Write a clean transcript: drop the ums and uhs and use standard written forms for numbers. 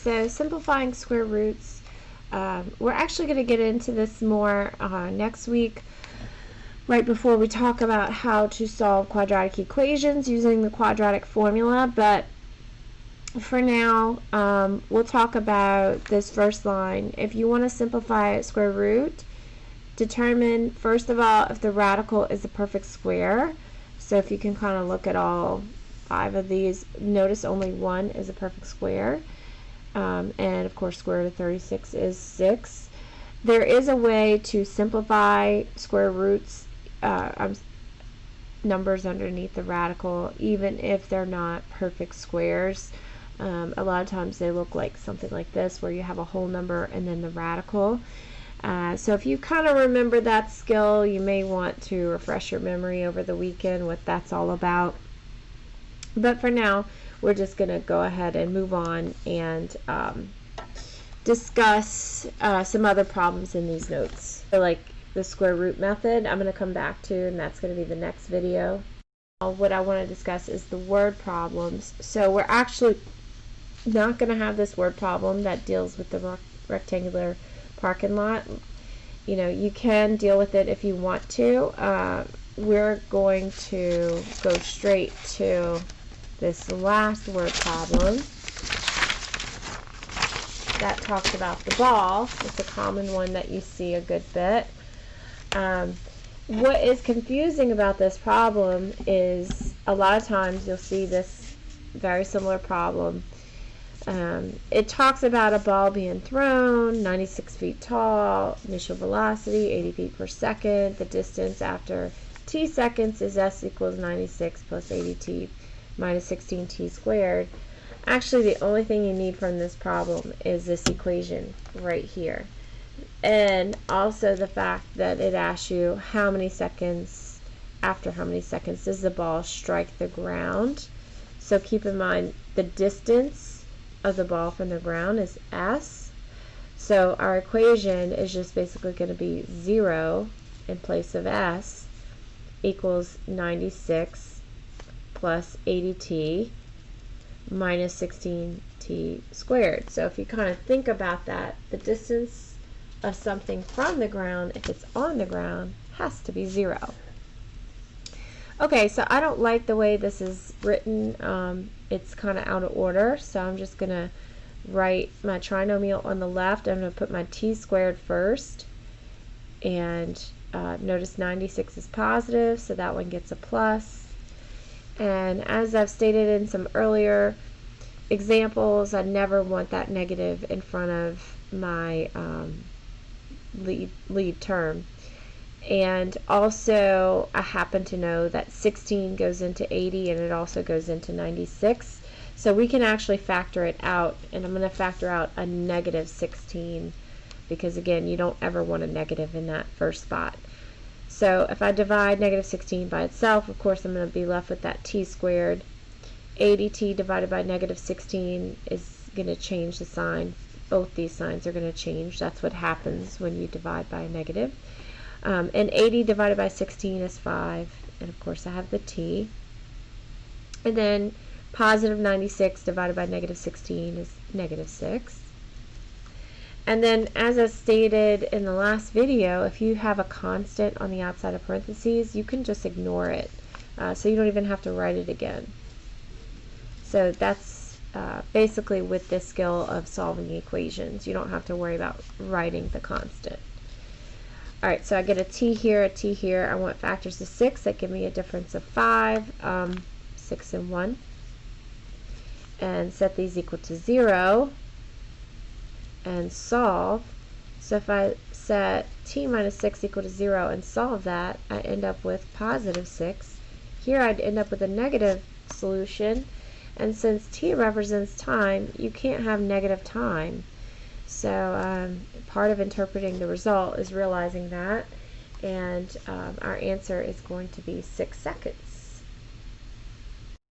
so simplifying square roots. We're actually going to get into this more next week, right before we talk about how to solve quadratic equations using the quadratic formula. But for now, we'll talk about this first line. If you want to simplify a square root, determine, first of all, if the radical is a perfect square. So if you can kind of look at all 5 of these, notice only one is a perfect square. And of course, square root of 36 is 6. There is a way to simplify square roots, numbers underneath the radical, even if they're not perfect squares. A lot of times they look like something like this, where you have a whole number and then the radical. So if you kind of remember that skill, you may want to refresh your memory over the weekend what that's all about. But for now, we're just going to go ahead and move on and discuss some other problems in these notes. So like the square root method, I'm going to come back to, and that's going to be the next video. What I want to discuss is the word problems. So we're actually not going to have this word problem that deals with the rectangular parking lot. You know, you can deal with it if you want to. We're going to go straight to this last word problem that talks about the ball. It's a common one that you see a good bit. What is confusing about this problem is a lot of times you'll see this very similar problem. It talks about a ball being thrown, 96 feet tall, initial velocity 80 feet per second. The distance after t seconds is s equals 96 plus 80t minus 16t squared. Actually, the only thing you need from this problem is this equation right here. And also the fact that it asks you how many seconds, after how many seconds does the ball strike the ground. So keep in mind the distance of the ball from the ground is s. So our equation is just basically going to be 0 in place of s equals 96 plus 80t minus 16t squared. So if you kind of think about that, the distance of something from the ground, if it's on the ground, has to be 0. Okay, so I don't like the way this is written. It's kind of out of order, so I'm just going to write my trinomial on the left. I'm going to put my t squared first, and notice 96 is positive, so that one gets a plus. And as I've stated in some earlier examples, I never want that negative in front of my lead term. And also, I happen to know that 16 goes into 80 and it also goes into 96. So we can actually factor it out, and I'm going to factor out a negative 16 because, again, you don't ever want a negative in that first spot. So if I divide negative 16 by itself, of course, I'm going to be left with that t squared. 80t divided by negative 16 is going to change the sign. Both these signs are going to change. That's what happens when you divide by a negative. And 80 divided by 16 is 5. And of course, I have the t. And then positive 96 divided by negative 16 is negative 6. And then, as I stated in the last video, if you have a constant on the outside of parentheses, you can just ignore it. So you don't even have to write it again. So that's basically with this skill of solving equations. You don't have to worry about writing the constant. Alright, so I get a t here, a t here. I want factors of 6 that give me a difference of 5, 6 and 1. And set these equal to 0. And solve. So if I set t minus 6 equal to 0 and solve that, I end up with positive 6. Here I'd end up with a negative solution, and since t represents time, you can't have negative time. So part of interpreting the result is realizing that, and our answer is going to be 6 seconds.